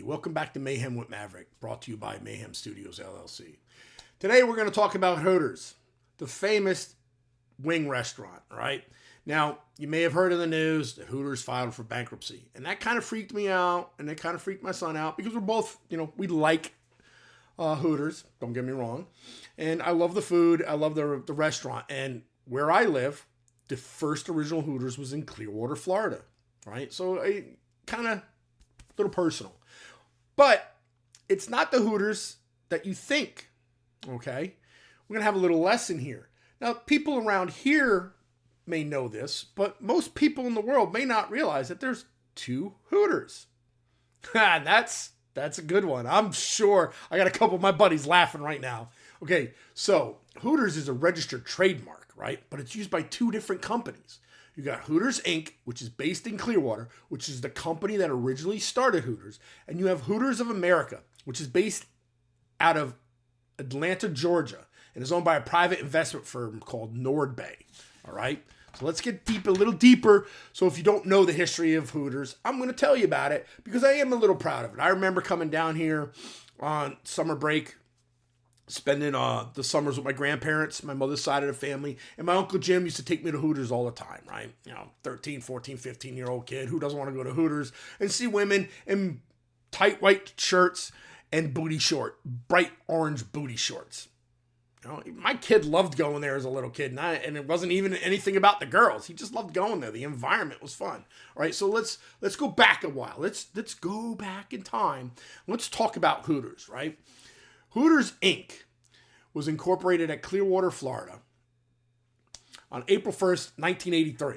Welcome back to Mayhem with Maverick, brought to you by Mayhem Studios, LLC. Today we're going to talk about Hooters, the famous wing restaurant, right? Now, you may have heard in the news that Hooters filed for bankruptcy, and that kind of freaked me out, and it kind of freaked my son out, because we're both, we like Hooters, don't get me wrong, and I love the food, I love the restaurant, and where I live, the first original Hooters was in Clearwater, Florida, right? So I kind of little personal. But it's not the Hooters that you think, okay? We're going to have a little lesson here. Now, people around here may know this, but most people in the world may not realize that there's two Hooters. That's a good one. I'm sure I got a couple of my buddies laughing right now. Okay, so Hooters is a registered trademark, right? But it's used by two different companies. You got Hooters Inc., which is based in Clearwater, which is the company that originally started Hooters. And you have Hooters of America, which is based out of Atlanta, Georgia, and is owned by a private investment firm called NordBay. All right? So let's get a little deeper. So if you don't know the history of Hooters, I'm going to tell you about it because I am a little proud of it. I remember coming down here on summer break, spending the summers with my grandparents, my mother's side of the family, and my Uncle Jim used to take me to Hooters all the time, right? 13, 14, 15-year-old kid who doesn't want to go to Hooters and see women in tight white shirts and bright orange booty shorts. My kid loved going there as a little kid, and it wasn't even anything about the girls. He just loved going there. The environment was fun. All right, so let's go back a while. Let's go back in time. Let's talk about Hooters, right? Hooters Inc. was incorporated at Clearwater, Florida on April 1st, 1983.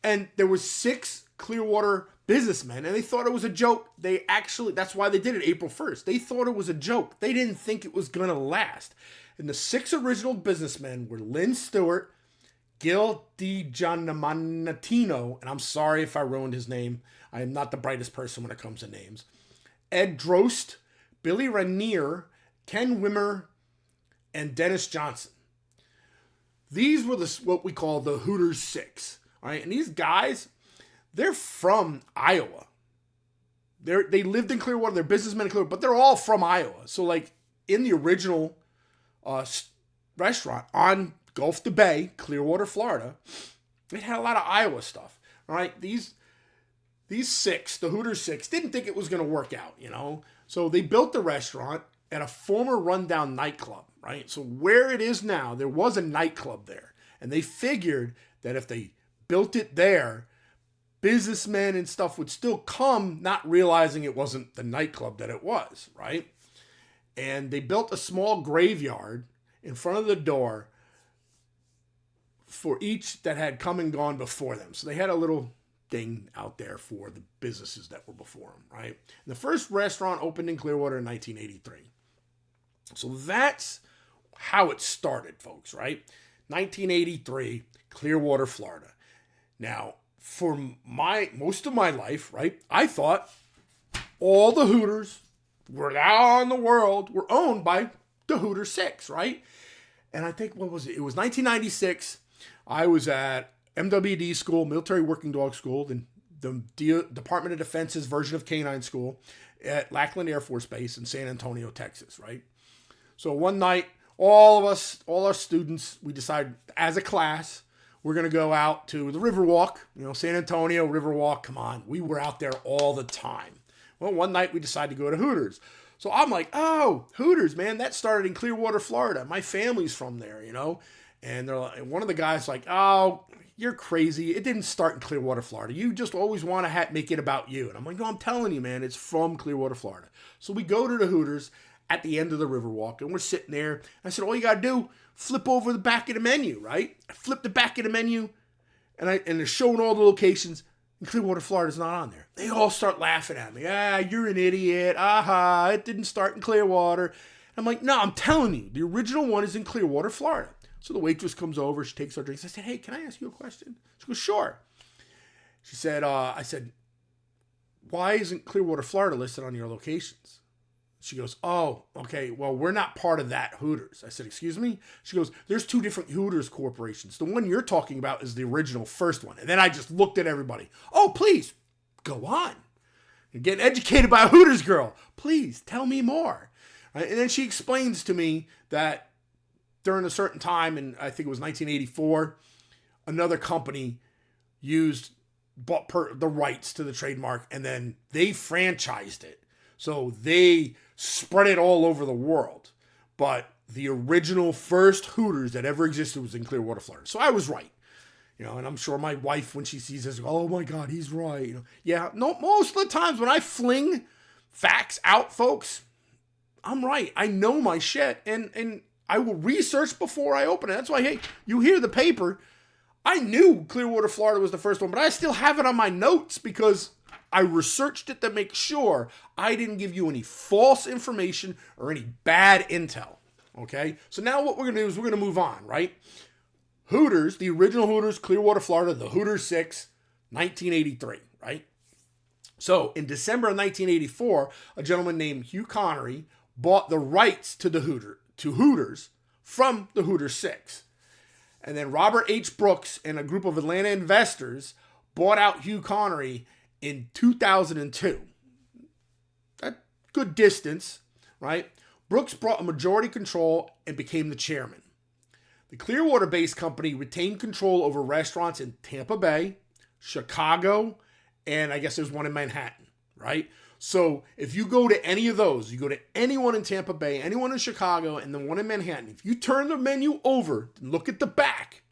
And there was 6 Clearwater businessmen, and they thought it was a joke. That's why they did it April 1st. They thought it was a joke. They didn't think it was going to last. And the 6 original businessmen were Lynn Stewart, Gil DiGiannamonatino, and I'm sorry if I ruined his name. I am not the brightest person when it comes to names. Ed Drost, Billy Rainier, Ken Wimmer, and Dennis Johnson. These were what we call the Hooters 6. All right, and these guys, they're from Iowa. They lived in Clearwater. They're businessmen in Clearwater, but they're all from Iowa. So, like in the original restaurant on Gulf to Bay, Clearwater, Florida, it had a lot of Iowa stuff. All right, these 6, the Hooters 6, didn't think it was going to work out. So they built the restaurant at a former rundown nightclub, right? So where it is now, there was a nightclub there. And they figured that if they built it there, businessmen and stuff would still come, not realizing it wasn't the nightclub that it was, right? And they built a small graveyard in front of the door for each that had come and gone before them. So they had a little thing out there for the businesses that were before them, right? And the first restaurant opened in Clearwater in 1983. So that's how it started, folks, right? 1983, Clearwater, Florida. Now, for most of my life, right, I thought all the Hooters were out in the world were owned by the Hooters 6, right? And I think, what was it? It was 1996. I was at MWD school, Military Working Dog School, the Department of Defense's version of Canine School at Lackland Air Force Base in San Antonio, Texas, right? So one night, all our students, we decided as a class, we're going to go out to the Riverwalk, San Antonio, Riverwalk, come on. We were out there all the time. Well, one night we decided to go to Hooters. So I'm like, oh, Hooters, man, that started in Clearwater, Florida. My family's from there, And they're like, one of the guys like, oh, you're crazy. It didn't start in Clearwater, Florida. You just always want to make it about you. And I'm like, no, I'm telling you, man, it's from Clearwater, Florida. So we go to the Hooters at the end of the Riverwalk, and we're sitting there. I said, all you got to do, flip over the back of the menu, right? I flipped the back of the menu, and they're showing all the locations, and Clearwater, Florida's not on there. They all start laughing at me. You're an idiot. It didn't start in Clearwater. I'm like, no, I'm telling you, the original one is in Clearwater, Florida. So the waitress comes over, she takes our drinks. I said, hey, can I ask you a question? She goes, sure. She said, I said, why isn't Clearwater, Florida listed on your locations? She goes, oh, okay, well, we're not part of that Hooters. I said, excuse me? She goes, there's 2 different Hooters corporations. The one you're talking about is the original first one. And then I just looked at everybody. Oh, please, go on. You're getting educated by a Hooters girl. Please tell me more. Right? And then she explains to me that during a certain time, and I think it was 1984, another company bought the rights to the trademark, and then they franchised it. So they spread it all over the world. But the original first Hooters that ever existed was in Clearwater, Florida. So I was right. And I'm sure my wife, when she sees this, oh my God, he's right. Yeah, no, most of the times when I fling facts out, folks, I'm right. I know my shit, and I will research before I open it. That's why, hey, you hear the paper. I knew Clearwater, Florida was the first one, but I still have it on my notes because I researched it to make sure I didn't give you any false information or any bad intel. Okay? So now what we're going to do is we're going to move on, right? Hooters, the original Hooters, Clearwater, Florida, the Hooters 6, 1983, right? So in December of 1984, a gentleman named Hugh Connery bought the rights to Hooters from the Hooters 6. And then Robert H. Brooks and a group of Atlanta investors bought out Hugh Connery in 2002. That's good distance, right? Brooks brought a majority control and became the chairman. The Clearwater-based company retained control over restaurants in Tampa Bay, Chicago, and I guess there's one in Manhattan, right? So if you go to any of those, you go to anyone in Tampa Bay, anyone in Chicago, and the one in Manhattan, if you turn the menu over and look at the back,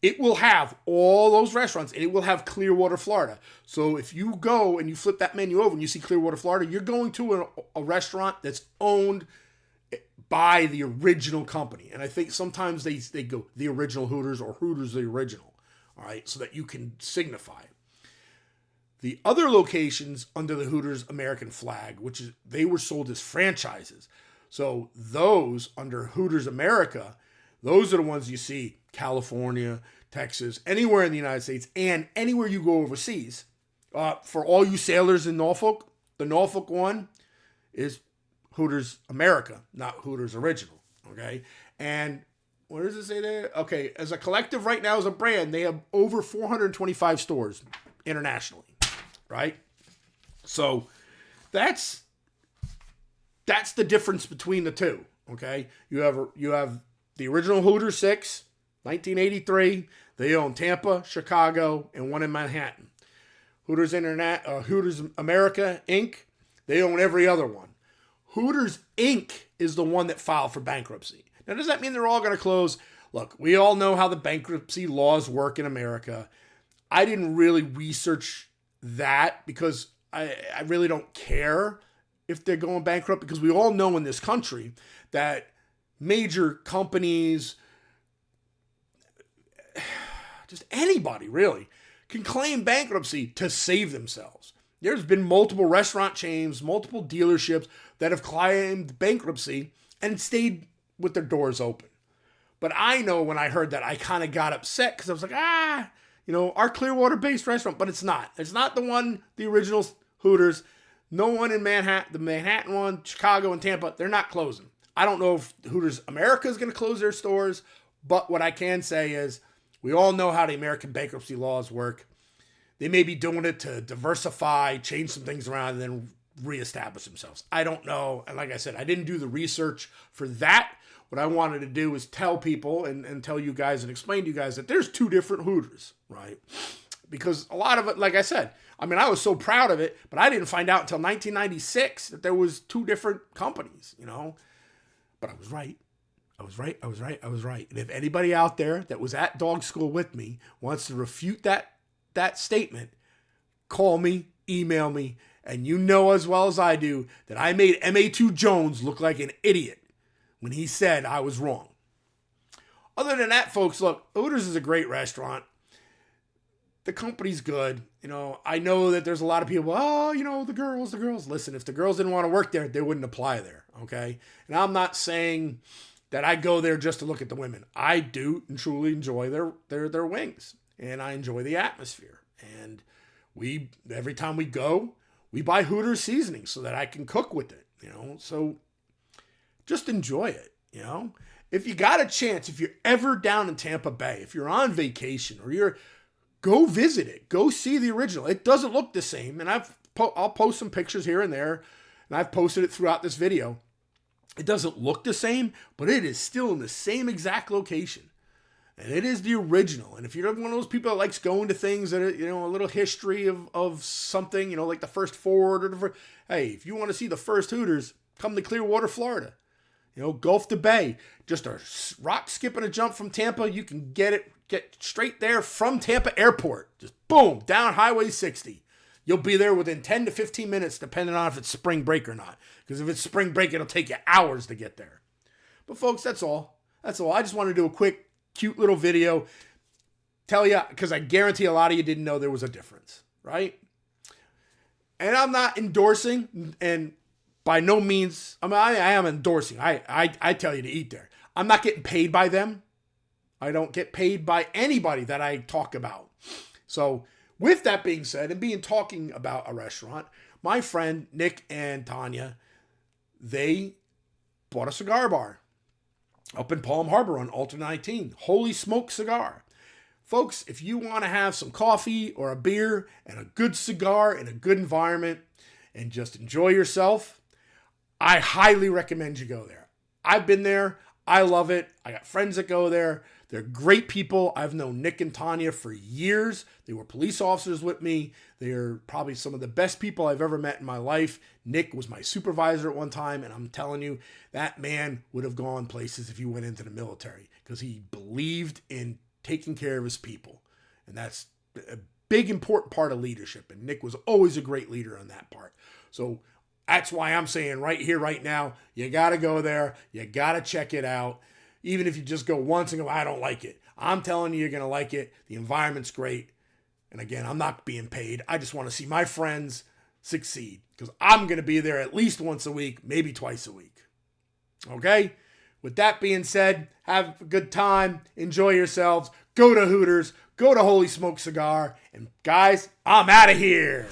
it will have all those restaurants, and it will have Clearwater, Florida. So if you go and you flip that menu over and you see Clearwater, Florida, you're going to a restaurant that's owned by the original company. And I think sometimes they go the original Hooters or Hooters the original, all right, so that you can signify. The other locations under the Hooters American flag, they were sold as franchises. So those under Hooters America, those are the ones you see California, Texas, anywhere in the United States, and anywhere you go overseas. For all you sailors in Norfolk, the Norfolk one is Hooters America, not Hooters Original, okay? And what does it say there? Okay, as a collective right now as a brand, they have over 425 stores internationally. Right? So that's the difference between the two. Okay? You have the original Hooters 6, 1983. They own Tampa, Chicago, and one in Manhattan. Hooters America Inc. They own every other one. Hooters Inc. is the one that filed for bankruptcy. Now, does that mean they're all going to close? Look, we all know how the bankruptcy laws work in America. I didn't really research that because I really don't care if they're going bankrupt, because we all know in this country that major companies, just anybody really, can claim bankruptcy to save themselves. There's been multiple restaurant chains, multiple dealerships that have claimed bankruptcy and stayed with their doors open. But I know when I heard that, I kind of got upset because I was like, our Clearwater-based restaurant, but it's not. It's not the original Hooters. No one in Manhattan, the Manhattan one, Chicago, and Tampa, they're not closing. I don't know if Hooters America is going to close their stores, but what I can say is we all know how the American bankruptcy laws work. They may be doing it to diversify, change some things around, and then reestablish themselves. I don't know. And like I said, I didn't do the research for that. What I wanted to do is tell people and tell you guys and explain to you guys that there's two different Hooters, right? Because a lot of it, like I said, I was so proud of it, but I didn't find out until 1996 that there was two different companies, But I was right. I was right. And if anybody out there that was at dog school with me wants to refute that statement, call me, email me, and you know as well as I do that I made MA2 Jones look like an idiot when he said I was wrong. Other than that, folks, look, Hooters is a great restaurant. The company's good. I know that there's a lot of people, the girls. Listen, if the girls didn't want to work there, they wouldn't apply there, okay? And I'm not saying that I go there just to look at the women. I do and truly enjoy their wings, and I enjoy the atmosphere. And every time we go, we buy Hooters seasoning so that I can cook with it, So just enjoy it, If you got a chance, if you're ever down in Tampa Bay, if you're on vacation or go visit it, go see the original. It doesn't look the same, and I've I'll post some pictures here and there, and I've posted it throughout this video. It doesn't look the same, but it is still in the same exact location. And it is the original. And if you're one of those people that likes going to things that are, a little history of something, like the first Ford hey, if you want to see the first Hooters, come to Clearwater, Florida. Gulf to Bay. Just a rock, skip, and a jump from Tampa. You can get straight there from Tampa Airport. Just boom, down Highway 60. You'll be there within 10 to 15 minutes, depending on if it's spring break or not. Because if it's spring break, it'll take you hours to get there. But folks, that's all. That's all. I just want to do a quick, cute little video. Tell you, because I guarantee a lot of you didn't know there was a difference, right? And I'm not endorsing, and by no means, I am endorsing. I tell you to eat there. I'm not getting paid by them. I don't get paid by anybody that I talk about. So with that being said, and talking about a restaurant, my friend Nick and Tanya, they bought a cigar bar up in Palm Harbor on Alta 19. Holy Smoke Cigar. Folks, if you want to have some coffee or a beer and a good cigar in a good environment and just enjoy yourself, I highly recommend you go there. I've been there. I love it. I got friends that go there. They're great people. I've known Nick and Tanya for years. They were police officers with me. They are probably some of the best people I've ever met in my life. Nick was my supervisor at one time, and I'm telling you, that man would have gone places if he went into the military because he believed in taking care of his people. And that's a big, important part of leadership. And Nick was always a great leader on that part. So that's why I'm saying right here, right now, you got to go there. You got to check it out. Even if you just go once and go, I don't like it. I'm telling you, you're going to like it. The environment's great. And again, I'm not being paid. I just want to see my friends succeed because I'm going to be there at least once a week, maybe twice a week. Okay? With that being said, have a good time. Enjoy yourselves. Go to Hooters. Go to Holy Smoke Cigar. And guys, I'm out of here.